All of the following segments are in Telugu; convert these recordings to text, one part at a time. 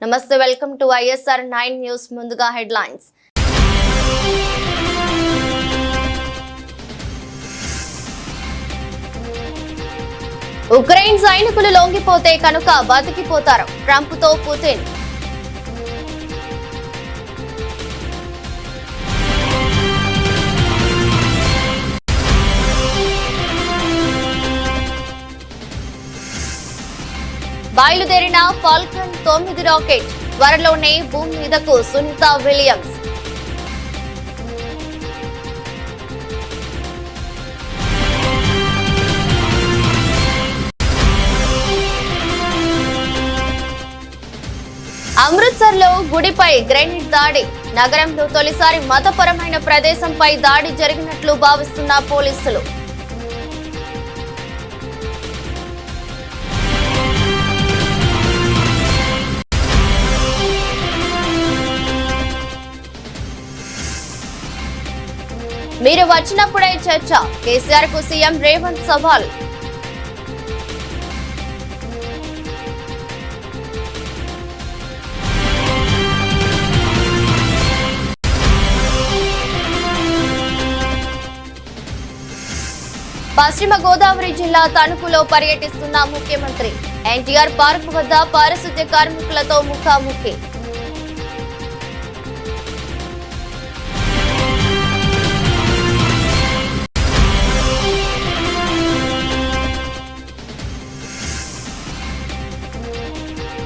నమస్తే వెల్కమ్ టు ISR 9 న్యూస్ ముందుగా హెడ్లైన్స్ ఉక్రెయిన్ సైనికులు లొంగిపోతే కనుక బతికిపోతారు ట్రంప్ తో పుతిన్ బయలుదేరిన ఫాల్కన్ 9 రాకెట్ త్వరలోనే భూమి మీదకు సునీత విలియమ్స్ అమృత్సర్ లో గుడిపై గ్రెనేడ్ దాడి నగరంలో తొలిసారి మతపరమైన ప్రదేశంపై దాడి జరిగినట్లు భావిస్తున్న పోలీసులు మీరు వచ్చినప్పుడే చర్చ కేసీఆర్ కు సీఎం రేవంత్ సవాల్ పశ్చిమ గోదావరి జిల్లా తణుకులో పర్యటిస్తున్న ముఖ్యమంత్రి ఎన్టీఆర్ పార్క్ వద్ద పారిశుద్ధ్య కార్మికులతో ముఖాముఖి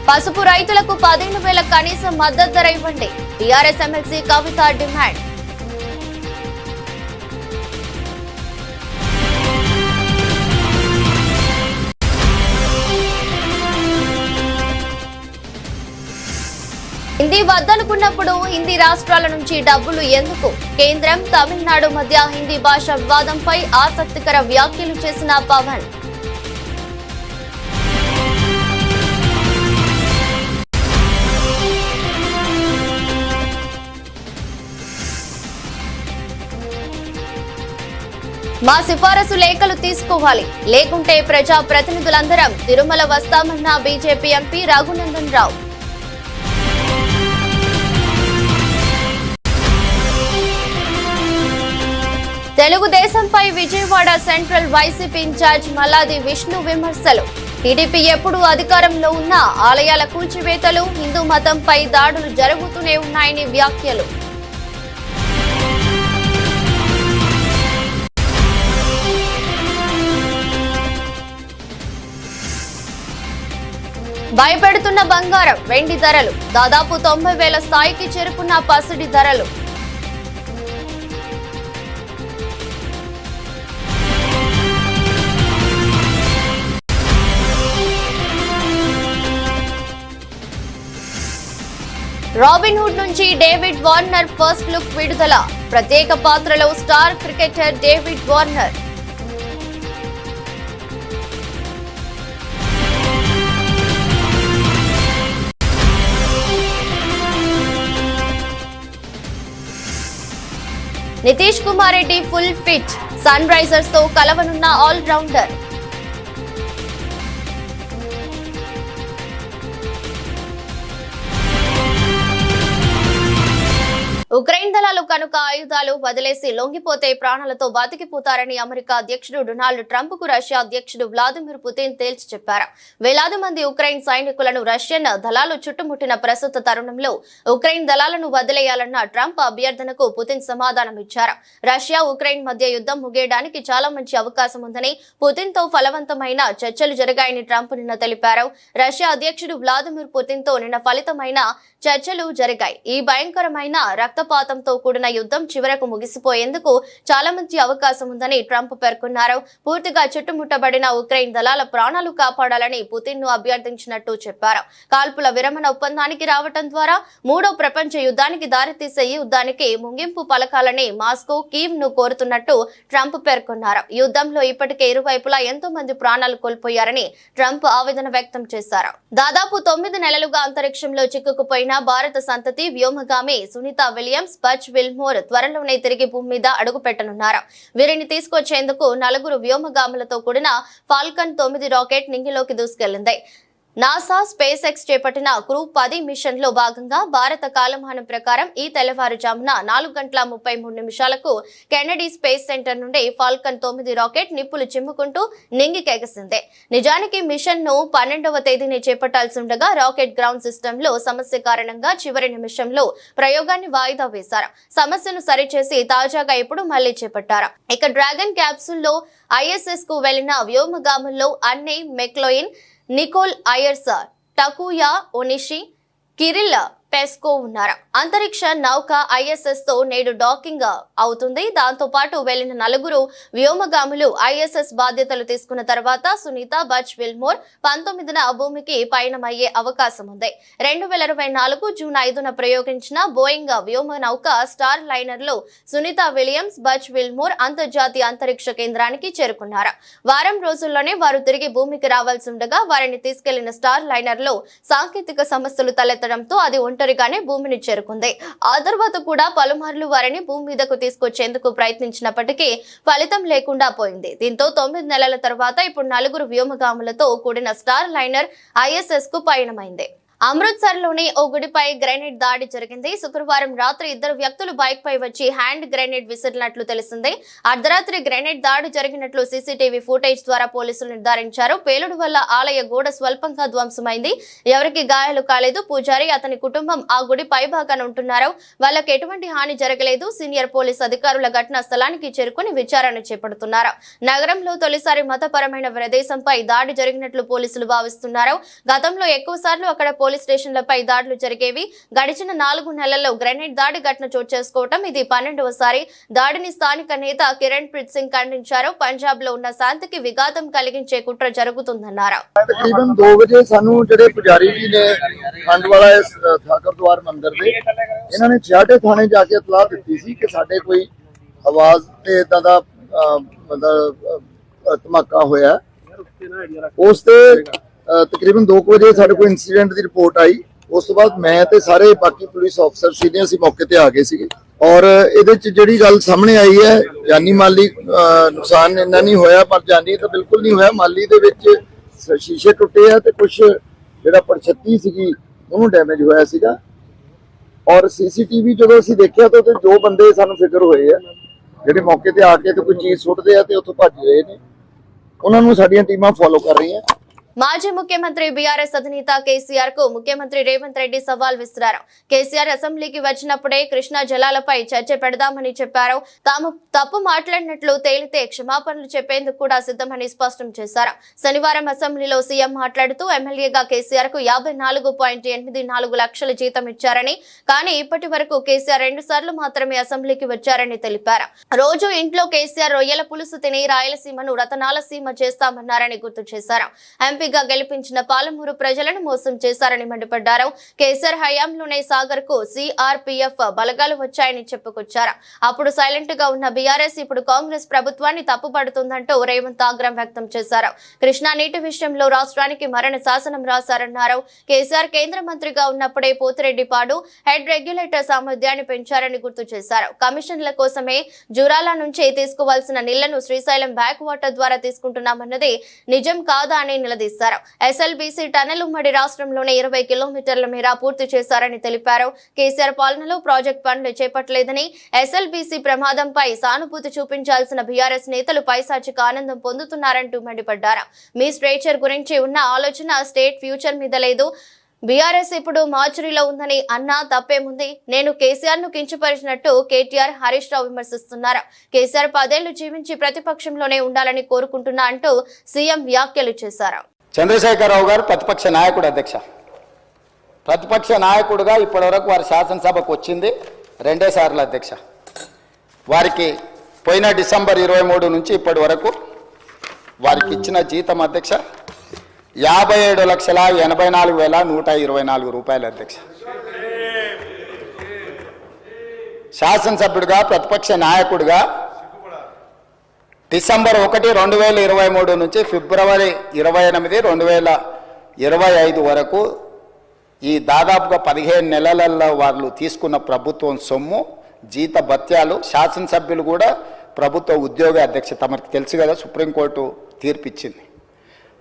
పసుపు రైతులకు 15,000 కనీస మద్దతు ధర ఇవ్వండి టీఆర్ఎస్ ఎమ్మెల్సీ కవిత డిమాండ్ హిందీ వద్దనుకున్నప్పుడు హిందీ రాష్ట్రాల నుంచి డబ్బులు ఎందుకు కేంద్రం తమిళనాడు మధ్య హిందీ భాష వివాదంపై ఆసక్తికర వ్యాఖ్యలు చేసిన పవన్ మా సిఫారసు లేఖలు తీసుకోవాలి లేకుంటే ప్రజా ప్రతినిధులందరం తిరుమల వస్తామన్న బీజేపీ ఎంపీ రఘునందన్ రావు తెలుగుదేశంపై Vijayawada central YCP incharge Malladi Vishnu విమర్శలు టీడీపీ ఎప్పుడు అధికారంలో ఉన్నా ఆలయాల కూల్చివేతలు హిందూ మతంపై దాడులు జరుగుతూనే ఉన్నాయని వ్యాఖ్యలు భయపెడుతున్న బంగారం వెండి ధరలు దాదాపు 90,000 స్థాయికి చేరుకున్న పసిడి ధరలు రాబిన్హుడ్ నుంచి డేవిడ్ వార్నర్ ఫస్ట్ లుక్ విడుదల ప్రత్యేక పాత్రలో star cricketer David Warner Nitish Kumar Reddy full fit Sunrisers తో కలవనున్న ఆల్ రౌండర్ ఉక్రెయిన్ దళాలు కనుక ఆయుధాలు వదిలేసి లొంగిపోతే ప్రాణాలతో బతికిపోతారని అమెరికా అధ్యక్షుడు డొనాల్డ్ ట్రంప్ కు రష్యా అధ్యక్షుడు వ్లాదిమిర్ పుతిన్ తేల్చి చెప్పారు. వేలాది మంది ఉక్రెయిన్ సైనికులను రష్యన్ దళాలు చుట్టుముట్టిన ప్రస్తుత తరుణంలో ఉక్రెయిన్ దళాలను వదిలేయాలన్న ట్రంప్ అభ్యర్థనకు పుతిన్ సమాధానం ఇచ్చారు. రష్యా ఉక్రెయిన్ మధ్య యుద్ధం ముగియడానికి చాలా మంచి అవకాశం ఉందని పుతిన్ తో ఫలవంతమైన చర్చలు జరిగాయని ట్రంప్ నిన్న తెలిపారు. రష్యా అధ్యక్షుడు వ్లాదిమిర్ పుతిన్ తో నిన్న ఫలితమైన చర్చలు జరిగాయి. ఈ భయంకరమైన రక్తపాతంతో కూడిన యుద్ధం చివరకు ముగిసిపోయేందుకు చాలా మంచి అవకాశం ఉందని ట్రంప్ పేర్కొన్నారు. పూర్తిగా చుట్టుముట్టబడిన ఉక్రెయిన్ దళాల ప్రాణాలు కాపాడాలని పుతిన్ ను అభ్యర్థించినట్టు చెప్పారు. కాల్పుల విరమణ ఒప్పందానికి రావటం ద్వారా మూడో ప్రపంచ యుద్ధానికి దారితీసే ఈ యుద్ధానికి ముగింపు పలకాలని మాస్కో కీవ్ ను కోరుతున్నట్టు ట్రంప్ పేర్కొన్నారు. యుద్ధంలో ఇప్పటికే ఇరువైపులా ఎంతో మంది ప్రాణాలు కోల్పోయారని ట్రంప్ ఆవేదన వ్యక్తం చేశారు. దాదాపు 9 నెలలుగా అంతరిక్షంలో చిక్కుకుపోయిన భారత సంతతి వ్యోమగామి సునీత విలియమ్స్ బచ్ విల్మోర్ త్వరలోనే తిరిగి భూమి మీద అడుగు పెట్టనున్నారు. వీరిని తీసుకొచ్చేందుకు 4 వ్యోమగాములతో కూడిన ఫాల్కన్ 9 రాకెట్ నింగిలోకి దూసుకెళ్లింది. నాసా స్పేస్ ఎక్స్ చేపట్టిన క్రూ 10 మిషన్ లో భాగంగా భారత కాలమానం ప్రకారం ఈ తెల్లవారుజామున 4:33 కెనడీ స్పేస్ సెంటర్ నుండి ఫాల్కన్ 9 రాకెట్ నిప్పులు చిమ్ముకుంటూ నింగికెగసింది. నిజానికి మిషన్ ను 12వ తేదీని చేపట్టాల్సి ఉండగా రాకెట్ గ్రౌండ్ సిస్టమ్ లో సమస్య కారణంగా చివరి నిమిషంలో ప్రయోగాన్ని వాయిదా వేశారు. సమస్యను సరిచేసి తాజాగా ఇప్పుడు మళ్లీ చేపట్టారు. ఇక డ్రాగన్ క్యాప్సూల్ లో ISS కు వెళ్లిన వ్యోమగాముల్లో Anne McClain, Nicole Ayers, Takuya Onishi, Kirill Peskov ఉన్నారు. అంతరిక్ష నౌక ISS తో నేడు డాకింగ్ అవుతుంది. దాంతో పాటు వెళ్లిన 4 వ్యోమగాములు ISS బాధ్యతలు తీసుకున్న తర్వాత సునీత బచ్ విల్మోర్ 19న భూమికి పయనమయ్యే అవకాశం ఉంది. 2024 జూన్ 5న ప్రయోగించిన బోయింగ్ వ్యోమ నౌక స్టార్ లైనర్ లో సునీత విలియమ్స్, బచ్ విల్మోర్ అంతర్జాతీయ అంతరిక్ష కేంద్రానికి చేరుకున్నారు. వారం రోజుల్లోనే వారు తిరిగి భూమికి రావాల్సి ఉండగా వారిని తీసుకెళ్లిన స్టార్ లైనర్ లో సాంకేతిక సమస్యలు తలెత్తడంతో అది ఒంటరిగానే భూమిని చేరుకుంది. ఆ తర్వాత కూడా పలుమార్లు వారిని భూమి మీదకు తీసుకొచ్చేందుకు ప్రయత్నించినప్పటికీ ఫలితం లేకుండా పోయింది. దీంతో 9 నెలల తర్వాత ఇప్పుడు 4 వ్యోమగాములతో కూడిన స్టార్ లైనర్ ISS కు పయనమైంది. అమృత్సర్ లోని ఓ గుడిపై గ్రెనేడ్ దాడి జరిగింది. శుక్రవారం రాత్రి 2 వ్యక్తులు బైక్ పై వచ్చి హ్యాండ్ గ్రెనేడ్ విసిరినట్లు తెలిసింది. అర్ధరాత్రి గ్రెనేడ్ దాడి జరిగినట్లు CCTV ఫుటేజ్ ద్వారా పోలీసులు నిర్ధారించారు. పేలుడు వల్ల ఆలయ గోడ స్వల్పంగా ధ్వంసమైంది. ఎవరికి గాయాలు కాలేదు. పూజారి, అతని కుటుంబం ఆ గుడి పైభాగాన ఉంటున్నారు. వాళ్లకు ఎటువంటి హాని జరగలేదు. సీనియర్ పోలీస్ అధికారుల ఘటనా స్థలానికి చేరుకుని విచారణ చేపడుతున్నారు. నగరంలో తొలిసారి మతపరమైన ప్రదేశంపై దాడి జరిగినట్లు పోలీసులు భావిస్తున్నారు. గతంలో ఎక్కువసార్లు అక్కడ పోలీస్ స్టేషన్లపై దాడులు జరిగేవి. గడిచిన 4 నెలల్లో గ్రెనేడ్ దాడి ఘటన చోటు చేసుకోవటం ఇది 12వసారి. దాడిని స్థానిక నేత కిరణ్ ప్రీత్ సింగ్ ఖండించారు. పంజాబ్ లో ఉన్న శాంతికి విఘాతం కలిగించే కుట్ర జరుగుతుందన్నారు. तकरीबन 2 बजे सानू जेडे पुजारी जी ने खंड वाला गुरुद्वार मंदिर दे इन्होंने छियाटे थाने जाके इतलाह दी सी कि साडे कोई आवाज ते इदां दा मतलब धमाका होया। उस ते तकरीबन 2 बजे साडे कोई इंसीडेंट दी रिपोर्ट आई। उस तो बाद मैं ते सारे बाकी पुलिस ऑफिसर सीनियर सी मौके ते आ गए सी और ਇਹਦੇ ਚ ਜਿਹੜੀ ਗੱਲ ਸਾਹਮਣੇ ਆਈ ਹੈ ਜਾਨੀ ਮਾਲੀ ਨੁਕਸਾਨ ਇੰਨਾ ਨਹੀਂ ਹੋਇਆ, ਪਰ ਜਾਨੀ ਤਾਂ ਬਿਲਕੁਲ ਨਹੀਂ ਹੋਇਆ। ਮਾਲੀ ਦੇ ਵਿੱਚ ਸ਼ੀਸ਼ੇ ਟੁੱਟੇ ਆ ਤੇ ਕੁਝ ਜਿਹੜਾ ਪਰਛੱਤੀ ਸੀਗੀ ਉਹਨੂੰ ਡੈਮੇਜ ਹੋਇਆ ਸੀਗਾ। ਔਰ CCTV ਜਦੋਂ ਅਸੀਂ ਦੇਖਿਆ ਤਾਂ ਉਹਦੇ 2 ਬੰਦੇ ਸਾਨੂੰ ਫਿਕਰ ਹੋਏ ਆ ਜਿਹੜੇ ਮੌਕੇ ਤੇ ਆ ਕੇ ਤੇ ਕੋਈ ਚੀਜ਼ ਸੁੱਟਦੇ ਆ ਤੇ ਉੱਥੋਂ ਭੱਜ ਰਹੇ ਨੇ। ਉਹਨਾਂ ਨੂੰ ਸਾਡੀਆਂ ਟੀਮਾਂ ਫੋਲੋ ਕਰ ਰਹੀਆਂ। మాజీ ముఖ్యమంత్రి బీఆర్ఎస్ అధినేత కేసీఆర్ కు ముఖ్యమంత్రి రేవంత్ రెడ్డి సవాల్ విసిరారు. కేసీఆర్ అసెంబ్లీకి వచ్చినప్పుడే కృష్ణా జలాలపై చర్చ పెడదామని చెప్పారు. తాము తప్పు మాట్లాడినట్లు తేలితే క్షమాపణలు చెప్పేందుకు కూడా సిద్ధమని స్పష్టం చేశారు. శనివారం అసెంబ్లీలో సీఎం మాట్లాడుతూ ఎమ్మెల్యేగా కేసీఆర్ కు 54.84 లక్షల జీతం ఇచ్చారని, కానీ ఇప్పటి వరకు కేసీఆర్ 2 సార్లు మాత్రమే అసెంబ్లీకి వచ్చారని తెలిపారు. రోజు ఇంట్లో కేసీఆర్ రొయ్యల పులుసు తిని రాయలసీమను రతనాల సీమ చేస్తామన్నారని గుర్తు చేశారు. ఎంపీగా గెలిపించిన పాలమూరు ప్రజలను మోసం చేశారని మండిపడ్డారు. కేసీఆర్ హయాంలోనే సాగర్ కు CRPF బలగాలు వచ్చాయని చెప్పుకొచ్చారు. అప్పుడు సైలెంట్ గా ఉన్న బీఆర్ఎస్ ఇప్పుడు కాంగ్రెస్ ప్రభుత్వాన్ని తప్పుపడుతుందంటూ రేవంత్ ఆగ్రహం వ్యక్తం చేశారు. కృష్ణా నీటి విషయంలో రాష్ట్రానికి మరణ శాసనం రాశారన్నారు. కేసీఆర్ కేంద్ర మంత్రిగా ఉన్నప్పుడే పోతిరెడ్డిపాడు హెడ్ రెగ్యులేటర్ సామర్థ్యాన్ని పెంచారని గుర్తు చేశారు. కమిషన్ల కోసమే జూరాల నుంచి తీసుకోవాల్సిన నీళ్లను శ్రీశైలం బ్యాక్ వాటర్ ద్వారా తీసుకుంటున్నామన్నది నిజం కాదా అని నిలదీశారు. SLBC టనెల్ ఉమ్మడి రాష్ట్రంలోనే 20 కిలోమీటర్ల మేర పూర్తి చేశారని తెలిపారు. కేసీఆర్ పాలనలో ప్రాజెక్ట్ పనులు చేపట్టలేదని, SLBC ప్రమాదంపై సానుభూతి చూపించాల్సిన బీఆర్ఎస్ నేతలు పైశాచిక ఆనందం పొందుతున్నారంటూ మండిపడ్డారు. మీ స్ట్రేచర్ గురించి ఉన్న ఆలోచన స్టేట్ ఫ్యూచర్ మీద లేదు. బీఆర్ఎస్ ఇప్పుడు మార్చురీలో ఉందని అన్నా తప్పేముంది? నేను కేసీఆర్ ను కించపరిచినట్టు కేటీఆర్, హరీష్ రావు విమర్శిస్తున్నారు. కేసీఆర్ 10 ఏళ్లు జీవించి ప్రతిపక్షంలోనే ఉండాలని కోరుకుంటున్నా అంటూ సీఎం వ్యాఖ్యలు చేశారు. చంద్రశేఖరరావు గారు ప్రతిపక్ష నాయకుడు, అధ్యక్ష ప్రతిపక్ష నాయకుడుగా ఇప్పటివరకు వారి శాసనసభకు వచ్చింది 2 సార్లు అధ్యక్ష. వారికి పోయిన డిసెంబర్ 23 నుంచి ఇప్పటి వరకు వారికి ఇచ్చిన జీతం అధ్యక్ష 57,84,124 రూపాయలు అధ్యక్ష. శాసనసభ్యుడిగా ప్రతిపక్ష నాయకుడిగా డిసెంబర్ 1, 2023 నుంచి ఫిబ్రవరి 28, 2025 వరకు ఈ దాదాపుగా 15 నెలలలో వాళ్ళు తీసుకున్న ప్రభుత్వం సొమ్ము, జీత భత్యాలు, శాసనసభ్యులు కూడా ప్రభుత్వ ఉద్యోగ అధ్యక్ష తమకు తెలుసు కదా, సుప్రీంకోర్టు తీర్పిచ్చింది.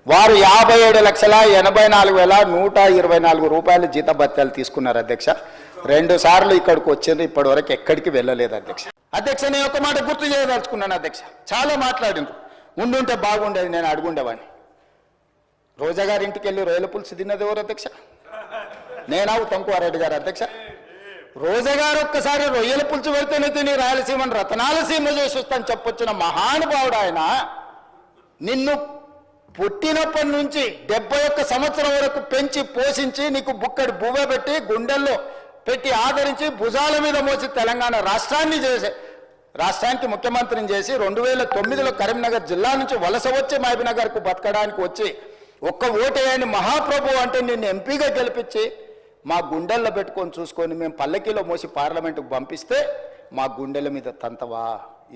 వారు 57,84,124 రూపాయలు జీతభత్యాలు తీసుకున్నారు అధ్యక్ష. 2 సార్లు ఇక్కడికి వచ్చింది, ఇప్పటి వరకు ఎక్కడికి వెళ్ళలేదు అధ్యక్ష. అధ్యక్ష, నేను ఒక మాట గుర్తు చేయదలుచుకున్నాను అధ్యక్ష. చాలా మాట్లాడిండ్రు, ఉండుంటే బాగుండేది, నేను అడుగుండేవాడిని. రోజా గారి ఇంటికి వెళ్ళి రొయ్యల పులుసు తిన్నది ఎవరు అధ్యక్ష? నేనా ఉత్తమ్ కుమార్ రెడ్డి గారు అధ్యక్ష? రోజా గారు ఒక్కసారి రొయ్యల పులుసు పెడితేనే తిని రాయలసీమను రతనాలసీమ చేసి వస్తాను చెప్పొచ్చిన మహానుభావుడు ఆయన. నిన్ను పుట్టినప్పటి నుంచి 71 సంవత్సరం వరకు పెంచి పోషించి నీకు బుక్కడి బువ్వ పెట్టి గుండెల్లో పెట్టి ఆదరించి భుజాల మీద మోసి తెలంగాణ రాష్ట్రానికి ముఖ్యమంత్రిని చేసి 2009లో కరీంనగర్ జిల్లా నుంచి వలస వచ్చి మహబూబ్నగర్కు బతకడానికి వచ్చి ఒక్క ఓటేయని మహాప్రభు అంటే నిన్ను ఎంపీగా గెలిపించి మా గుండెల్లో పెట్టుకొని చూసుకొని మేము పల్లకీలో మోసి పార్లమెంటుకు పంపిస్తే మా గుండెల మీద తంతవా?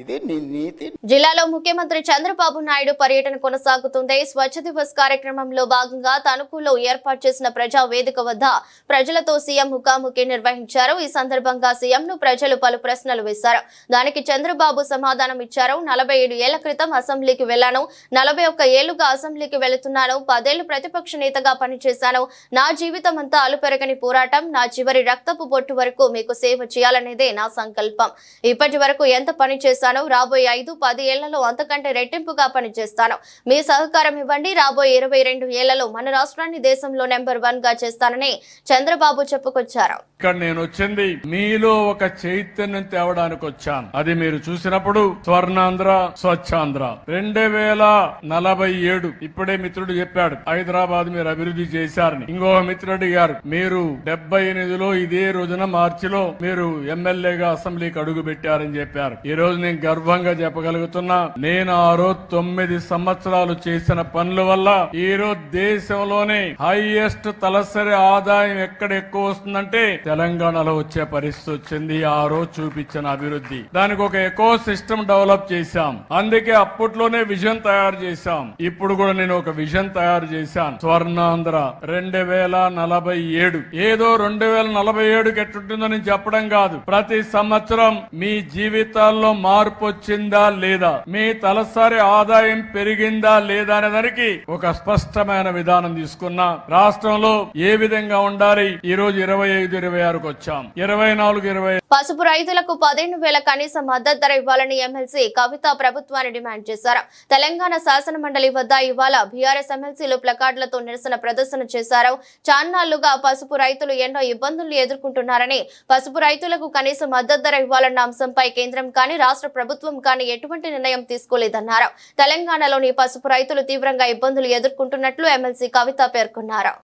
ఇది నీ నీతి. జిల్లాలో ముఖ్యమంత్రి చంద్రబాబు నాయుడు పర్యటన కొనసాగుతుంది. స్వచ్ఛ దివస్ కార్యక్రమంలో భాగంగా తణుకులో ఏర్పాటు చేసిన ప్రజా వేదిక వద్ద ప్రజలతో సీఎం ముఖాముఖి నిర్వహించారు. ఈ సందర్భంగా సీఎంను ప్రజలు పలు ప్రశ్నలు వేశారు. దానికి చంద్రబాబు సమాధానం ఇచ్చారు. 47 ఏళ్ల క్రితం అసెంబ్లీకి వెళ్లాను, 41 ఏళ్లుగా అసెంబ్లీకి వెళుతున్నాను, 10 ఏళ్లు ప్రతిపక్ష నేతగా పనిచేశాను. నా జీవితం అంతా అలుపెరగని పోరాటం, నా చివరి రక్తపు బొట్టు వరకు మీకు సేవ చేయాలనేదే నా సంకల్పం. ఇప్పటి వరకు ఎంత పని చేశాను, రాబోయే 5-10 ఏళ్లలో అంతకంటే రెట్టింపుగా పనిచేస్తాను. మీ సహకారం ఇవ్వండి. రాబోయే 22 ఏళ్లలో మన రాష్ట్రాన్ని దేశంలో నెంబర్ 1 గా చేస్తానని చంద్రబాబు చెప్పుకొచ్చారు. ఇక్కడ నేను వచ్చింది మీలో ఒక చైతన్యం తేవడానికి వచ్చాను. అది మీరు చూసినప్పుడు స్వర్ణాంధ్ర, స్వచ్ఛాంధ్ర 2047 ఇప్పుడే మిత్రుడు చెప్పాడు హైదరాబాద్ మీరు అభివృద్ధి చేశారని. ఇంకొక మిత్రుడు గారు మీరు 78లో ఇదే రోజున మార్చిలో మీరు ఎమ్మెల్యేగా అసెంబ్లీకి అడుగు పెట్టారని చెప్పారు. ఈ రోజు నేను గర్వంగా చెప్పగలుగుతున్నా, నేను ఆ రోజు 9 సంవత్సరాలు చేసిన పనుల వల్ల ఈ రోజు దేశంలోనే హైయెస్ట్ తలసరి ఆదాయం ఎక్కడ ఎక్కువ వస్తుందంటే తెలంగాణలో వచ్చే పరిస్థితి వచ్చింది. ఆ రోజు చూపించిన అభివృద్ధి, దానికి ఒక ఎకో సిస్టమ్ డెవలప్ చేశాం. అందుకే అప్పట్లోనే విజన్ తయారు చేశాం. ఇప్పుడు కూడా నేను ఒక విజన్ తయారు చేశాను, స్వర్ణాంధ్ర 2047. ఏదో 2047కి ఎట్టుంటుందో నేను చెప్పడం కాదు. ప్రతి సంవత్సరం మీ జీవితాల్లో మార్పు వచ్చిందా లేదా, మీ తలసరి ఆదాయం పెరిగిందా లేదా అనే దానికి ఒక స్పష్టమైన విధానం తీసుకున్నా. రాష్ట్రంలో ఏ విధంగా ఉండాలి, ఈ రోజు 25-26కు వచ్చాం, 24-25. పసుపు రైతులకు 15,000 కనీస మద్దతు ధర ఇవ్వాలని ఎమ్మెల్సీ కవిత ప్రభుత్వాన్ని డిమాండ్ చేశారు. తెలంగాణ శాసన మండలి వద్ద ఇవాళ బీఆర్ఎస్ ఎమ్మెల్సీలు ప్లకార్డులతో నిరసన ప్రదర్శన చేశారు. చాన్నాళ్లుగా పసుపు రైతులు ఎన్నో ఇబ్బందులు ఎదుర్కొంటున్నారని, పసుపు రైతులకు కనీస మద్దతు ధర ఇవ్వాలన్న అంశంపై కేంద్రం కానీ రాష్ట్ర ప్రభుత్వం కానీ ఎటువంటి నిర్ణయం తీసుకోలేదన్నారు. తెలంగాణలోని పసుపు రైతులు తీవ్రంగా ఇబ్బందులు ఎదుర్కొంటున్నట్లు ఎమ్మెల్సీ కవిత పేర్కొన్నారు.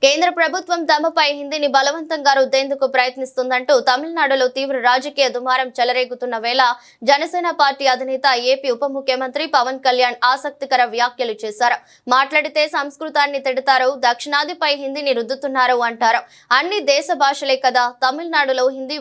కేంద్ర ప్రభుత్వం తమపై హిందీని బలవంతంగా రుద్దేందుకు ప్రయత్నిస్తుందంటూ తమిళనాడులో తీవ్ర రాజకీయ దుమారం చెలరేగుతున్న వేళ జనసేన పార్టీ అధినేత ఏపీ ఉప ముఖ్యమంత్రి పవన్ కళ్యాణ్ ఆసక్తికర వ్యాఖ్యలు చేశారు. మాట్లాడితే సంస్కృతాన్ని తిడతారు, దక్షిణాదిపై హిందీని రుద్దుతున్నారు అంటారు. అన్ని దేశ భాషలే కదా, తమిళనాడులో హిందీ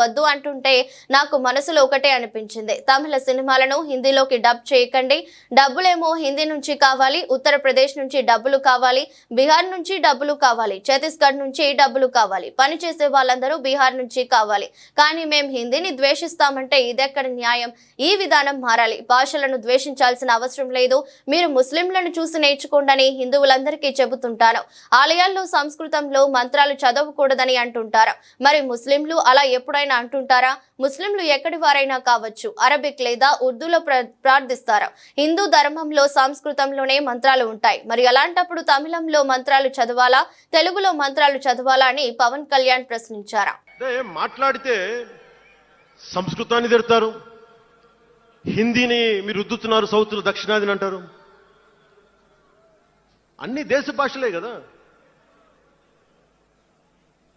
వద్దు అంటుంటే నాకు మనసులో ఒకటే అనిపించింది. తమిళ సినిమాలను హిందీలోకి డబ్ చేయకండి. డబ్బులేమో హిందీ నుంచి కావాలి, ఉత్తరప్రదేశ్ నుంచి డబ్బులు కావాలి, బీహార్ నుంచి డబ్బులు కావాలి, ఛత్తీస్గఢ్ నుంచి డబ్బులు కావాలి, పని చేసే వాళ్ళందరూ బీహార్ నుంచి కావాలి. కానీ మేం హిందీని ద్వేషిస్తామంటే ఇదెక్కడ న్యాయం? ఈ విధానం మారాలి. భాషలను ద్వేషించాల్సిన అవసరం లేదు. మీరు ముస్లింలను చూసి నేర్చుకోండి హిందువులందరికీ చెబుతుంటాను. ఆలయాల్లో సంస్కృతంలో మంత్రాలు చదవకూడదని అంటుంటారు. మరి ముస్లింలు అలా ఎప్పుడైనా అంటుంటారా? ముస్లింలు ఎక్కడి వారైనా కావచ్చు, అరబిక్ లేదా ఉర్దూలో ప్రార్థిస్తారు. హిందూ ధర్మంలో సంస్కృతంలోనే మంత్రాలు ఉంటాయి. మరి అలాంటప్పుడు తమిళంలో మంత్రాలు చదవాలా, తెలుగులో మంత్రాలు చదవాలా అని పవన్ కళ్యాణ్ ప్రశ్నించారు. మాట్లాడితే సంస్కృతాన్ని తిడతారు, హిందీని మీరు రుద్దుతున్నారు, సౌత్ దక్షిణాదిని అంటారు. అన్ని దేశ భాషలే కదా.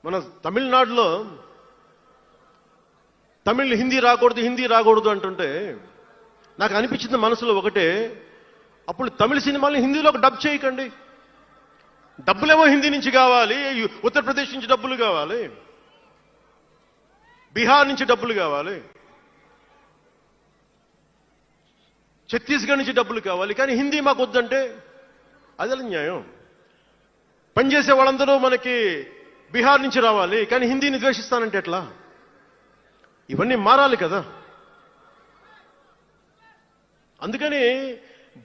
మన తమిళనాడులో తమిళ్ హిందీ రాకూడదు అంటుంటే నాకు అనిపించింది మనసులో ఒకటే, అప్పుడు తమిళ సినిమాల్ని హిందీలోకి డబ్ చేయకండి. డబ్బులేమో హిందీ నుంచి కావాలి, ఉత్తరప్రదేశ్ నుంచి డబ్బులు కావాలి, బీహార్ నుంచి డబ్బులు కావాలి, ఛత్తీస్గఢ్ నుంచి డబ్బులు కావాలి, కానీ హిందీ మాకు వద్దంటే అది న్యాయం. పనిచేసే వాళ్ళందరూ మనకి బీహార్ నుంచి రావాలి, కానీ హిందీని ద్వేషిస్తానంటే ఎట్లా? ఇవన్నీ మారాలి కదా. అందుకని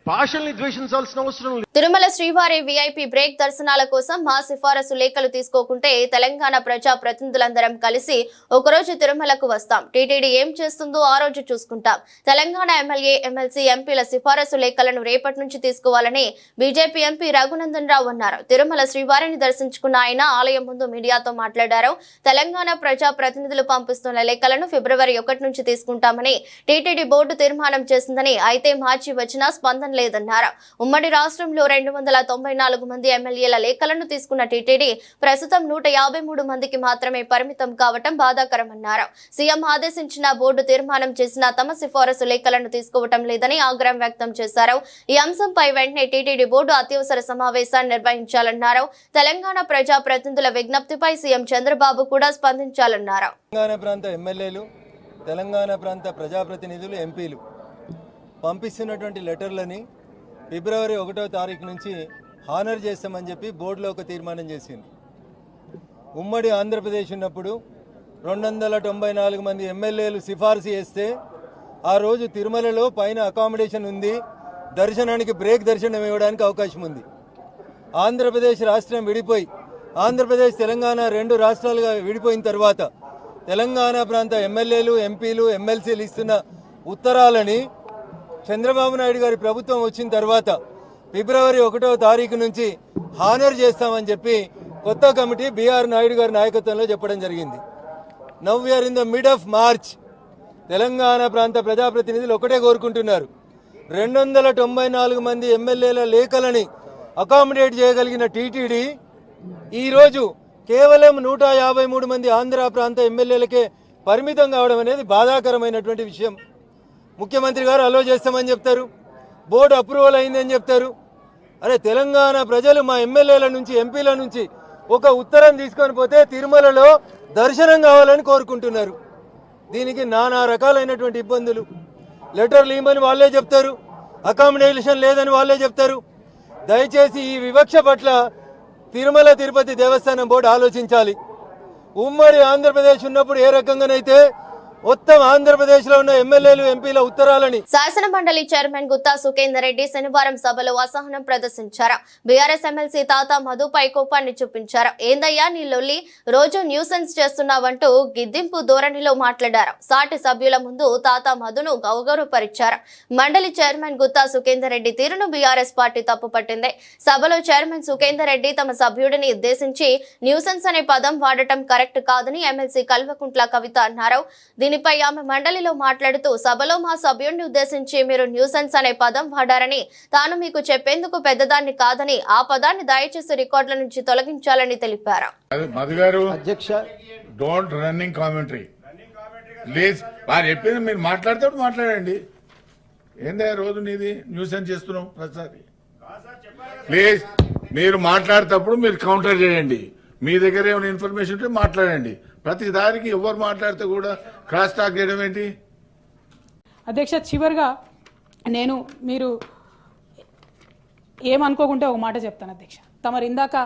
భాషల్ని ద్వేషించాల్సిన అవసరం లేదు. తిరుమల శ్రీవారి వీఐపీ బ్రేక్ దర్శనాల కోసం మా సిఫారసు లేఖలు తీసుకోకుంటే తెలంగాణ ప్రజా ప్రతినిధులందరం కలిసి ఒకరోజు తిరుమలకు వస్తాం. టీటీడీ ఏం చేస్తుందో ఆ రోజు చూసుకుంటాం. తెలంగాణ ఎమ్మెల్యే, ఎమ్మెల్సీ, ఎంపీల సిఫారసు లేఖలను రేపటి నుంచి తీసుకోవాలని బీజేపీ ఎంపీ రఘునందన్ రావు అన్నారు. తిరుమల శ్రీవారిని దర్శించుకున్న ఆయన ఆలయం ముందు మీడియాతో మాట్లాడారు. తెలంగాణ ప్రజా ప్రతినిధులు పంపిస్తున్న లేఖలను ఫిబ్రవరి 1 నుంచి తీసుకుంటామని టీటీడీ బోర్డు తీర్మానం చేసిందని, అయితే మార్చి వచ్చినా స్పందన లేదన్నారు. ఉమ్మడి రాష్ట్రంలో 294 మంది ఎమ్మెల్యేల లేఖలను తీసుకున్న టీటీడీ ప్రస్తుతం 153 మందికి మాత్రమే పరిమితం కావటం బాధాకరమన్నారు. సీఎం ఆదేశించిన బోర్డు తీర్మానం చేసిన తమ సిఫారసు లేఖలను తీసుకోవటం లేదని ఆగ్రహం వ్యక్తం చేశారు. ఈ అంశంపై వెంటనే టీటీడీ బోర్డు అత్యవసర సమావేశాన్ని నిర్వహించాలన్నారు. తెలంగాణ ప్రజా ప్రతినిధుల విజ్ఞప్తిపై సీఎం చంద్రబాబు కూడా స్పందించాలన్నారు. తెలంగాణ ప్రాంత ఎమ్మెల్యేలు, తెలంగాణ ప్రాంత ప్రజాప్రతినిధులు, ఎంపీలు పంపిస్తున్నటువంటి లెటర్లని ఫిబ్రవరి 1వ తారీఖు నుంచి హానర్ చేస్తామని చెప్పి బోర్డులో ఒక తీర్మానం చేసింది. ఉమ్మడి ఆంధ్రప్రదేశ్ ఉన్నప్పుడు 294 మంది ఎమ్మెల్యేలు సిఫార్సు చేస్తే ఆ రోజు తిరుమలలో పైన అకామిడేషన్ ఉంది, దర్శనానికి బ్రేక్ దర్శనం ఇవ్వడానికి అవకాశం ఉంది. ఆంధ్రప్రదేశ్ రాష్ట్రం విడిపోయి ఆంధ్రప్రదేశ్ తెలంగాణ 2 రాష్ట్రాలుగా విడిపోయిన తర్వాత తెలంగాణ ప్రాంత ఎమ్మెల్యేలు, ఎంపీలు, ఎమ్మెల్సీలు ఇస్తున్న ఉత్తరాలని చంద్రబాబు నాయుడు గారి ప్రభుత్వం వచ్చిన తర్వాత ఫిబ్రవరి 1వ తారీఖు నుంచి హానర్ చేస్తామని చెప్పి కొత్త కమిటీ బీఆర్ నాయుడు గారి నాయకత్వంలో చెప్పడం జరిగింది. Now we are in the mid of March. Telangana ప్రాంత ప్రజాప్రతినిధులు ఒకటే కోరుకుంటున్నారు, 294 మంది ఎమ్మెల్యేల లేఖలని అకామిడేట్ చేయగలిగిన టీటీడీ ఈరోజు కేవలం 153 మంది ఆంధ్ర ప్రాంత ఎమ్మెల్యేలకే పరిమితం కావడం అనేది బాధాకరమైనటువంటి విషయం. ముఖ్యమంత్రి గారు అలో చేస్తామని చెప్తారు, బోర్డు అప్రూవల్ అయిందని చెప్తారు. అరే తెలంగాణ ప్రజలు మా ఎమ్మెల్యేల నుంచి, ఎంపీల నుంచి ఒక ఉత్తరం తీసుకొని పోతే తిరుమలలో దర్శనం కావాలని కోరుకుంటున్నారు. దీనికి నానా రకాలైనటువంటి ఇబ్బందులు. లెటర్లు ఇవ్వమని వాళ్ళే చెప్తారు, అకామిడేషన్ లేదని వాళ్ళే చెప్తారు. దయచేసి ఈ వివక్ష పట్ల తిరుమల తిరుపతి దేవస్థానం బోర్డు ఆలోచించాలి. ఉమ్మడి ఆంధ్రప్రదేశ్ ఉన్నప్పుడు ఏ రకంగానైతే మొత్తం ఆంధ్రప్రదేశ్ లో ఉన్న ఎమ్మెల్యేలు, ఎంపీల ఉత్తరాలని. శాసన మండలి చైర్మన్ గుత్తా సుఖేందర్ రెడ్డి శనివారం సభలో అసహనం ప్రదర్శించారు. బీఆర్ఎస్ ఎమ్మెల్సీ తాతా మధుపై కోపాన్ని చూపించారు. ఏందయ్యా నీ లొల్లి, రోజు న్యూసెన్స్ చేస్తున్నావంటూ గిద్దింపు ధోరణిలో మాట్లాడారు. సాటి సభ్యుల ముందు తాతా మధును గౌరవపరిచారు. మండలి చైర్మన్ గుత్తా సుఖేందర్ రెడ్డి తీరును బీఆర్ఎస్ పార్టీ తప్పుపట్టింది. సభలో చైర్మన్ సుఖేందర్ రెడ్డి తమ సభ్యుడిని ఉద్దేశించి న్యూసెన్స్ అనే పదం వాడటం కరెక్ట్ కాదని ఎమ్మెల్సీ కల్వకుంట్ల కవిత అన్నారు. దీనిపై ఆమె మండలిలో మాట్లాడుతూ సభలో మా సభ్యుడిని ఉద్దేశించి మీరు న్యూసెన్స్ అనే పదం వాడారని, తాను మీకు చెప్పేందుకు పెద్దదాన్ని కాదని, ఆ పదాన్ని దయచేసి రికార్డుల నుంచి తొలగించాలని తెలిపారు. అధ్యక్ష, డోంట్ రన్నింగ్ కామెంటరీ ప్లీజ్. వారు చెప్పింది మీరు మాట్లాడితే మాట్లాడండి. ఏందా రోజు నీది న్యూసెన్స్ చేస్తున్నాం ప్రతిసారి. ప్లీజ్ మీరు మాట్లాడేటప్పుడు మీరు కౌంటర్ చేయండి. మీ దగ్గర ఏమైనా ఇన్ఫర్మేషన్ ఉంటే మాట్లాడండి. ప్రతి దానికి ఎవరు మాట్లాడితే కూడా క్రాస్ టాక్ చేయడం ఏంటి? అధ్యక్ష, చివరిగా మీరు ఏమనుకోకుంటే ఒక మాట చెప్తాను అధ్యక్ష. తమరు ఇందాక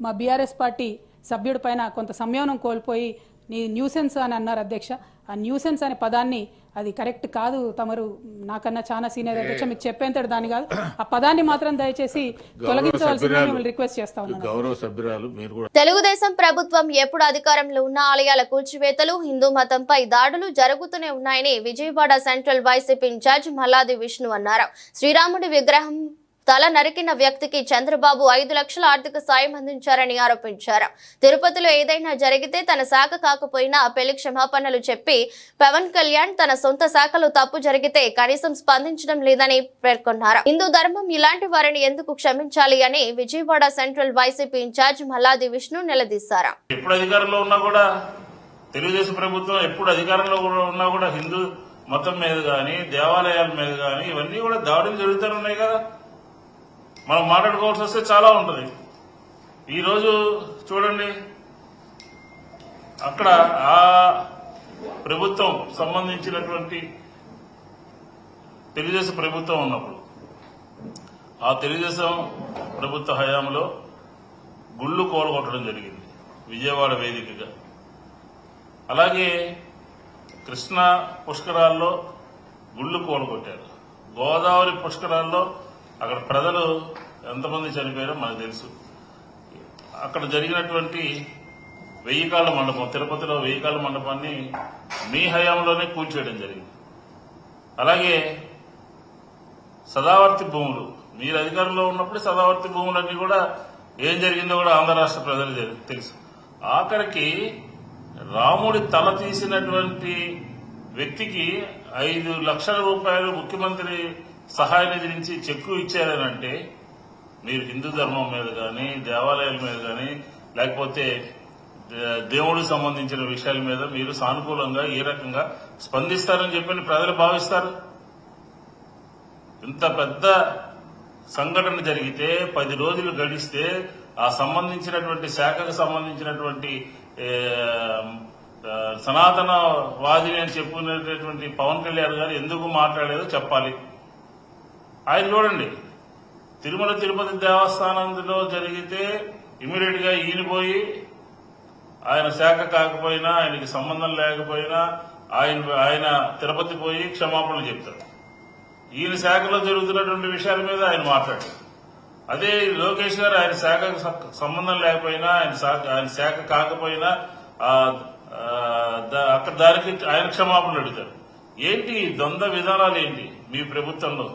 మా బీఆర్ఎస్ పార్టీ సభ్యుడి పైన కొంత సంయమనం కోల్పోయి నీ న్యూసెన్స్ అని అన్నారు అధ్యక్ష. ఆ న్యూసెన్స్ అనే పదాన్ని అది కరెక్ట్ కాదు. తమరు నాకన్నా చాలా సీనియర్ అధ్యక్ష, మీకు చెప్పేంతటి దాని కాదు. ఆ పదాన్ని మాత్రం దయచేసి తొలగించవలసిందని రిక్వెస్ట్ చేస్తా ఉన్నాను. గౌరవ సభ్యురాలు మీరు కూడా. తెలుగుదేశం ప్రభుత్వం ఎప్పుడు అధికారంలో ఉన్న ఆలయాల కూల్చివేతలు, హిందూ మతంపై దాడులు జరుగుతూనే ఉన్నాయని Vijayawada central YCP incharge Malladi Vishnu అన్నారు. శ్రీరాముడి విగ్రహం తల నరికిన వ్యక్తికి చంద్రబాబు 5 లక్షల ఆర్థిక సాయం అందించారని ఆరోపించారు. తిరుపతిలో ఏదైనా జరిగితే తన శాఖ కాకపోయినా పెళ్లి క్షమాపణలు చెప్పి పవన్ కళ్యాణ్ తన సొంత శాఖలో తప్పు జరిగితే కనీసం స్పందించడం లేదని పేర్కొన్నారు. హిందూ ధర్మం ఇలాంటి వారిని ఎందుకు క్షమించాలి అని Vijayawada central YCP incharge Malladi Vishnu నిలదీశారు. ఎప్పుడు అధికారంలో ఉన్నా కూడా తెలుగుదేశం ప్రభుత్వం ఎప్పుడు అధికారంలో ఉన్నా కూడా హిందూ మతం మీద గాని, దేవాలయాల మీద గాని ఇవన్నీ కూడా దాడులు జరుగుతూనే ఉన్నాయి కదా. మనం మాట్లాడుకోవాల్సి వస్తే చాలా ఉంటుంది. ఈరోజు చూడండి, అక్కడ ఆ ప్రభుత్వం సంబంధించినటువంటి తెలుగుదేశం ప్రభుత్వం ఉన్నప్పుడు, ఆ తెలుగుదేశం ప్రభుత్వ హయాంలో గుళ్ళు కోలగొట్టడం జరిగింది విజయవాడ వేదికగా. అలాగే కృష్ణా పుష్కరాల్లో గుళ్ళు కోలగొట్టారు. గోదావరి పుష్కరాల్లో అక్కడ ప్రజలు ఎంతమంది చనిపోయారో మనకు తెలుసు. అక్కడ జరిగినటువంటి 1000 కాళ్ళ మండపం, తిరుపతిలో 1000 కాళ్ళ మండపాన్ని మీ హయాంలోనే కూల్చేయడం జరిగింది. అలాగే సదావర్తి భూములు, మీరు అధికారంలో ఉన్నప్పుడు సదావర్తి భూములన్నీ కూడా ఏం జరిగిందో కూడా ఆంధ్ర రాష్ట్ర ప్రజలు తెలుసు. ఆఖరికి రాముడి తల తీసినటువంటి వ్యక్తికి 5 లక్షల రూపాయలు ముఖ్యమంత్రి సహాయ నిధి నుంచి చెక్కు ఇచ్చారనంటే మీరు హిందూ ధర్మం మీద కానీ, దేవాలయాల మీద కానీ, లేకపోతే దేవుడికి సంబంధించిన విషయాల మీద మీరు సానుకూలంగా ఏ రకంగా స్పందిస్తారని చెప్పి ప్రజలు భావిస్తారు? ఇంత పెద్ద సంఘటన జరిగితే 10 రోజులు గడిస్తే ఆ సంబంధించినటువంటి శాఖకు సంబంధించినటువంటి సనాతన వాదిని అని చెప్పుకునేటటువంటి పవన్ కళ్యాణ్ గారు ఎందుకు మాట్లాడలేదో చెప్పాలి. ఆయన చూడండి, తిరుమల తిరుపతి దేవస్థానంలో జరిగితే ఇమీడియట్ గా ఈయన పోయి ఆయన శాఖ కాకపోయినా, ఆయనకి సంబంధం లేకపోయినా ఆయన తిరుపతి పోయి క్షమాపణలు చెప్తారు. ఈయన శాఖలో జరుగుతున్నటువంటి విషయాల మీద ఆయన మాట్లాడారు. అదే లోకేష్ గారు ఆయన శాఖకు సంబంధం లేకపోయినా, ఆయన శాఖ కాకపోయినా అక్కడ దానికి ఆయన క్షమాపణలు అడుగుతారు. ఏంటి ద్వంద్వ విధానాలు? ఏంటి మీ ప్రభుత్వంలో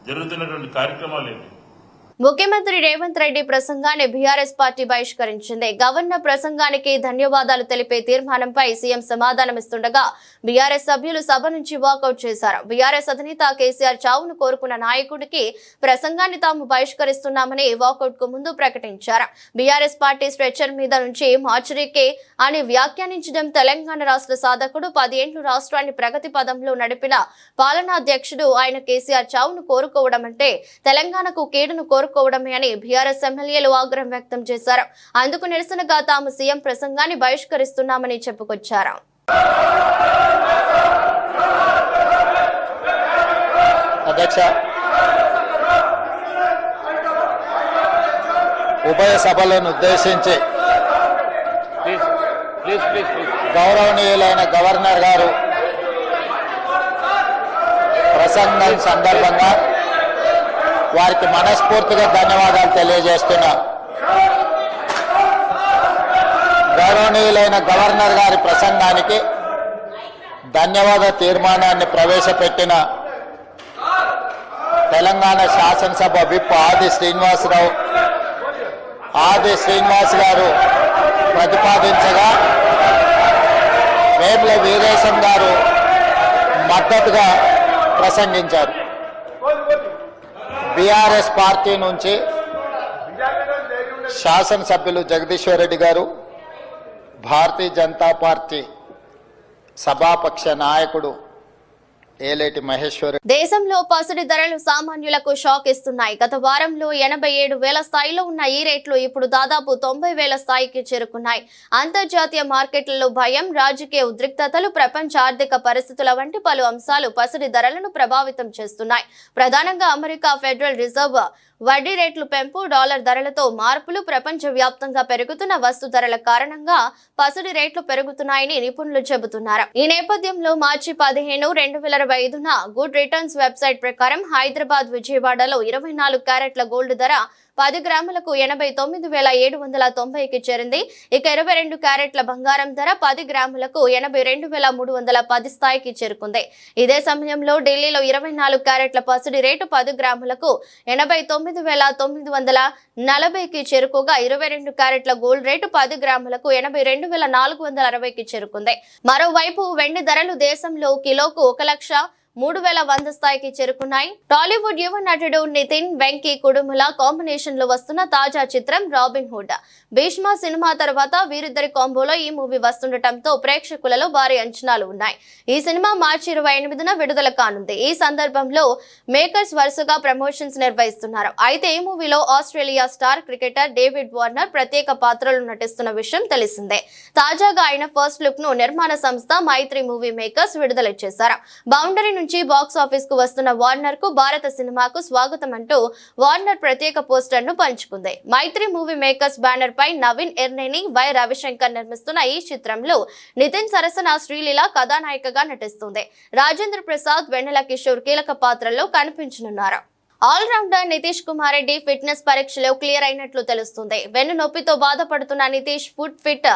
జరుగుతున్నటువంటి కార్యక్రమాలు ఏంటి? ముఖ్యమంత్రి రేవంత్ రెడ్డి ప్రసంగాన్ని బీఆర్ఎస్ పార్టీ బహిష్కరించింది. గవర్నర్ ప్రసంగానికి ధన్యవాదాలు తెలిపే తీర్మానంపై సీఎం సమాధానమిస్తుండగా బీఆర్ఎస్ సభ్యులు సభ నుంచి వాకౌట్ చేశారు. బీఆర్ఎస్ అధినేత కేసీఆర్ చావును కోరుకున్న నాయకుడికి ప్రసంగాన్ని తాము బహిష్కరిస్తున్నామని వాకౌట్ కు ముందు ప్రకటించారు. బీఆర్ఎస్ పార్టీ స్ట్రెచర్ మీద నుంచి మార్చురీకే అని వ్యాఖ్యానించడం తెలంగాణ రాష్ట్ర సాధకుడు, 10 ఏళ్లు రాష్ట్రాన్ని ప్రగతి పదంలో నడిపిన పాలనాధ్యక్షుడు ఆయన కేసీఆర్ చావును కోరుకోవడం అంటే తెలంగాణకు కీడును కోరుకోవడమే అని బీఆర్ఎస్ ఎమ్మెల్యేలు ఆగ్రహం వ్యక్తం చేశారు. అందుకు నిరసనగా తాము సీఎం ప్రసంగాన్ని బహిష్కరిస్తున్నామని చెప్పుకొచ్చారు. అధ్యక్ష, ఉభయ సభలను ఉద్దేశించి గౌరవనీయులైన గవర్నర్ గారు ప్రసంగం సందర్భంగా వారికి మనస్ఫూర్తిగా ధన్యవాదాలు తెలియజేస్తున్నా. గౌరవనీయులైన గవర్నర్ గారి ప్రసంగానికి ధన్యవాద తీర్మానాన్ని ప్రవేశపెట్టిన తెలంగాణ శాసనసభ విప్ ఆది శ్రీనివాస్ గారు ప్రతిపాదించగా వేముల వీరేశం గారు మద్దతుగా ప్రసంగించారు. బీఆర్ఎస్ పార్టీ నుంచి శాసనసభ్యులు జగదీశ్వర్ రెడ్డి గారు, భారతీయ జనతా పార్టీ సభాపక్ష నాయకుడు ఏలేటి మహేశ్వర్. దేశంలో పసిడి ధరలు సామాన్యులకు షాక్ ఇస్తున్నాయి. గత వారంలో 87,000 స్థాయిలో ఉన్న ఈ రేట్లు ఇప్పుడు దాదాపు 90,000 స్థాయికి చేరుకున్నాయి. అంతర్జాతీయ మార్కెట్లలో భయం, రాజకీయ ఉద్రిక్తతలు, ప్రపంచ ఆర్థిక పరిస్థితుల వంటి పలు అంశాలు పసిడి ధరలను ప్రభావితం చేస్తున్నాయి. ప్రధానంగా అమెరికా ఫెడరల్ రిజర్వ్ వడ్డీ రేట్లు పెంపు, డాలర్ ధరలతో మార్పులు, ప్రపంచ వ్యాప్తంగా పెరుగుతున్న వస్తు ధరల కారణంగా పసిడి రేట్లు పెరుగుతున్నాయని నిపుణులు చెబుతున్నారు. ఈ నేపథ్యంలో మార్చి 15, 2025న గుడ్ రిటర్న్స్ వెబ్సైట్ ప్రకారం హైదరాబాద్, విజయవాడలో 24 క్యారెట్ల గోల్డ్ ధర 10 గ్రాములకు 89,790కి చేరింది. ఇక 22 క్యారెట్ల బంగారం ధర 10 గ్రాములకు 82,310 స్థాయికి చేరుకుంది. ఇదే సమయంలో ఢిల్లీలో 24 క్యారెట్ల పసిడి రేటు 10 గ్రాములకు 89,940కి చేరుకోగా 22 క్యారెట్ల గోల్డ్ రేటు 10 గ్రాములకు 82,460కి చేరుకుంది. మరోవైపు వెండి ధరలు దేశంలో కిలోకు 1,03,100 స్థాయికి చేరుకున్నాయి. టాలీవుడ్ యువ నటుడు నితిన్ వెంకీ కుడుముల కాంబినేషన్ లో వస్తున్న తాజా చిత్రం రాబిన్ హుడ్. భీష్మ సినిమా తర్వాత వీరిద్దరి కాంబోలో ఈ మూవీ వస్తుండటంతో ప్రేక్షకులలో భారీ అంచనాలు ఉన్నాయి. ఈ సినిమా మార్చి 28న విడుదల కానుంది. ఈ సందర్భంలో మేకర్స్ వరుసగా ప్రమోషన్స్ నిర్వహిస్తున్నారు. అయితే ఈ మూవీలో Australia star cricketer David Warner ప్రత్యేక పాత్రలు నటిస్తున్న విషయం తెలిసిందే. తాజాగా ఆయన ఫస్ట్ లుక్ ను నిర్మాణ సంస్థ మైత్రి మూవీ మేకర్స్ విడుదల చేశారు. బౌండరీ నుంచి బాక్స్ ఆఫీస్ కు వస్తున్న వార్నర్ కు భారత సినిమాకు స్వాగతం అంటూ వార్నర్ ప్రత్యేక పోస్టర్ ను పంచుకుంది. మైత్రి మూవీ మేకర్స్ బ్యానర్ పై నవీన్ ఎర్నేని, వై రవిశంకర్ నిర్మిస్తున్న ఈ చిత్రంలో నితిన్ సరసన శ్రీలీల కథానాయికగా నటిస్తుంది. రాజేంద్ర ప్రసాద్, వెన్నెల కిషోర్ కీలక పాత్రల్లో కనిపించనున్నారు. All rounder Nitish Kumar Reddy fitness పరీక్షలో క్లియర్ అయినట్లు తెలుస్తుంది. వెన్ను నొప్పితో బాధపడుతున్న నితీష్ ఫుట్ ఫిట్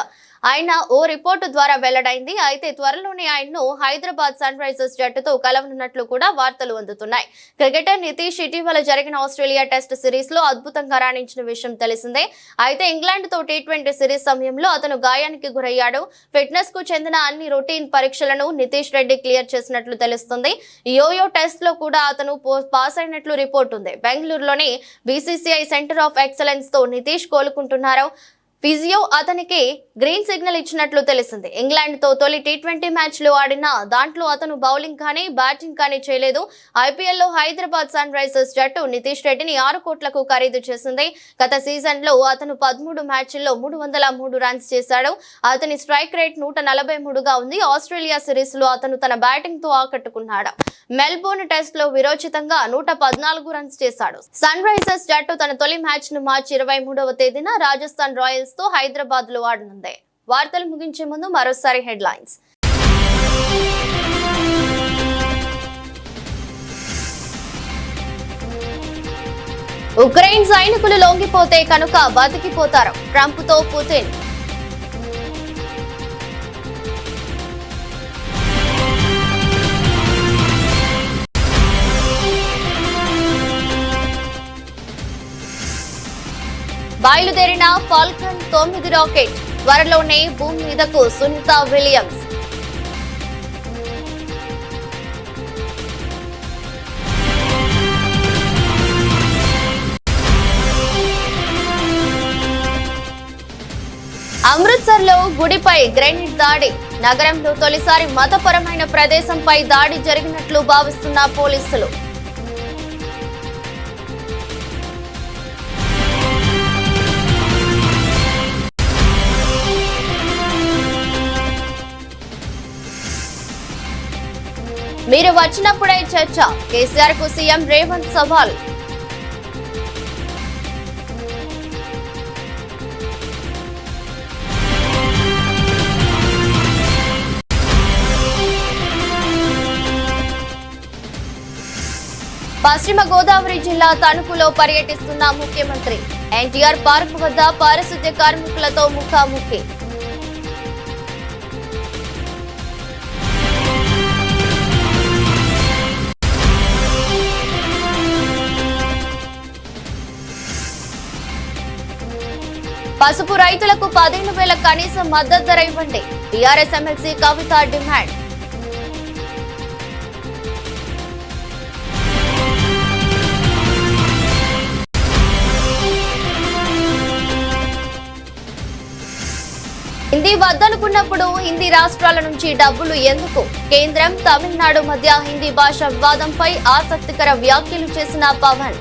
ఆయన ఓ రిపోర్టు ద్వారా వెల్లడైంది. అయితే త్వరలోనే ఆయన్ను హైదరాబాద్ సన్ రైజర్స్ జట్టుతో కలవనున్నట్లు కూడా వార్తలు అందుతున్నాయి. క్రికెటర్ నితీష్ ఇటీవల జరిగిన ఆస్ట్రేలియా టెస్ట్ సిరీస్ లో అద్భుతంగా రాణించిన విషయం తెలిసిందే. అయితే ఇంగ్లాండ్ తో T20 సిరీస్ సమయంలో అతను గాయానికి గురయ్యాడు. ఫిట్నెస్ కు చెందిన అన్ని రొటీన్ పరీక్షలను నితీష్ రెడ్డి క్లియర్ చేసినట్లు తెలుస్తుంది. యోయో టెస్ట్ లో కూడా అతను పాస్ అయినట్లు రిపోర్ట్ ఉంది. బెంగళూరులోని BCCI సెంటర్ ఆఫ్ ఎక్సలెన్స్ తో నితీష్ కోలుకుంటున్నారు. ఫిజియో అతనికి గ్రీన్ సిగ్నల్ ఇచ్చినట్లు తెలిసింది. ఇంగ్లాండ్ తో తొలి T20 మ్యాచ్ లో ఆడిన దాంట్లో అతను బౌలింగ్ కానీ బ్యాటింగ్ కానీ చేయలేదు. IPL లో హైదరాబాద్ సన్ రైజర్స్ జట్టు నితీష్ రెడ్డిని 6 కోట్లకు ఖరీదు చేసింది. గత సీజన్ లో అతను 13 మ్యాచ్ల్లో 303 రన్స్ చేశాడు. అతని స్ట్రైక్ రేట్ 143గా ఉంది. ఆస్ట్రేలియా సిరీస్ లో అతను తన బ్యాటింగ్ తో ఆకట్టుకున్నాడు. మెల్బోర్న్ టెస్ట్ లో విరోచితంగా 114 రన్స్ చేశాడు. సన్ రైజర్స్ జట్టు తన తొలి మ్యాచ్ ను మార్చి 23వ తేదీన రాజస్థాన్ రాయల్స్ తో హైదరాబాద్ లో ఆడనుంది. వార్తలు ముగించే ముందు మరోసారి హెడ్లైన్స్. ఉక్రెయిన్ సైనికులు లొంగిపోతే కనుక బతికిపోతారు. ట్రంప్ తో పుతిన్. బయలుదేరిన ఫాల్కన్ 9 రాకెట్ త్వరలోనే భూమి మీదకు. సునీత విలియమ్స్. అమృత్సర్ లో గుడిపై గ్రెనేడ్ దాడి. నగరంలో తొలిసారి మతపరమైన ప్రదేశంపై దాడి జరిగినట్లు భావిస్తున్న పోలీసులు. మీరు వచ్చినప్పుడే చర్చ. కేసీఆర్ కు సీఎం రేవంత్ సవాల్. పశ్చిమ గోదావరి జిల్లా తణుకులో పర్యటిస్తున్న ముఖ్యమంత్రి. ఎన్టీఆర్ పార్క్ వద్ద పారిశుద్ధ్య కార్మికులతో ముఖాముఖి. పసుపు రైతులకు 15,000 కనీస మద్దతు ధర ఇవ్వండి. టీఆర్ఎస్ ఎమ్మెల్సీ కవిత డిమాండ్. హిందీ వద్దనుకున్నప్పుడు హిందీ రాష్ట్రాల నుంచి డబ్బులు ఎందుకు? కేంద్రం, తమిళనాడు మధ్య హిందీ భాష వివాదంపై ఆసక్తికర వ్యాఖ్యలు చేసిన పవన్.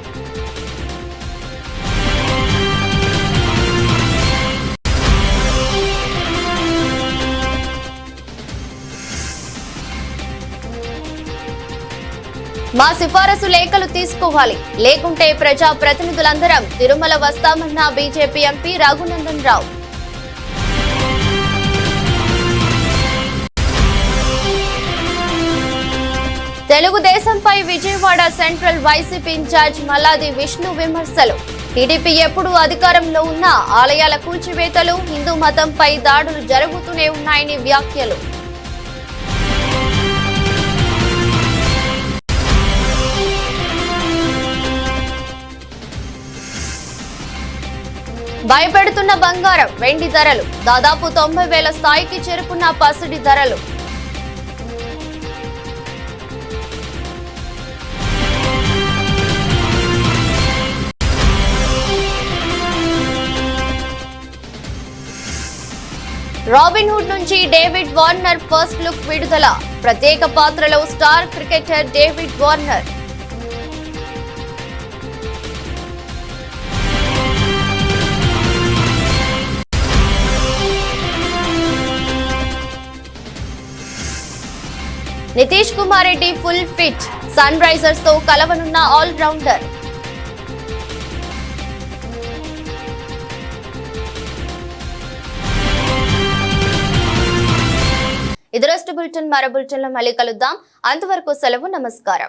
మా సిఫారసు లేఖలు తీసుకోవాలి, లేకుంటే ప్రజా ప్రతినిధులందరం తిరుమల వస్తామన్న బీజేపీ ఎంపీ రఘునందన్ రావు. తెలుగుదేశంపై Vijayawada central YCP incharge Malladi Vishnu విమర్శలు. టీడీపీ ఎప్పుడు అధికారంలో ఉన్నా ఆలయాల కూల్చివేతలు, హిందూ మతంపై దాడులు జరుగుతూనే ఉన్నాయని వ్యాఖ్యలు. భయపెడుతున్న బంగారం, వెండి ధరలు. దాదాపు 90,000 స్థాయికి చేరుకున్న పసిడి ధరలు. రాబిన్ హుడ్ నుంచి డేవిడ్ వార్నర్ ఫస్ట్ లుక్ విడుదల. ప్రత్యేక పాత్రలో star cricketer David Warner. Nitish Kumar Reddy full fit, Sunrisers తో కలవనున్న ఆల్ రౌండర్. ఇది రోజు బులెటిన్. మరో బులెటిన్లో మళ్ళీ కలుద్దాం. అంతవరకు సెలవు. నమస్కారం.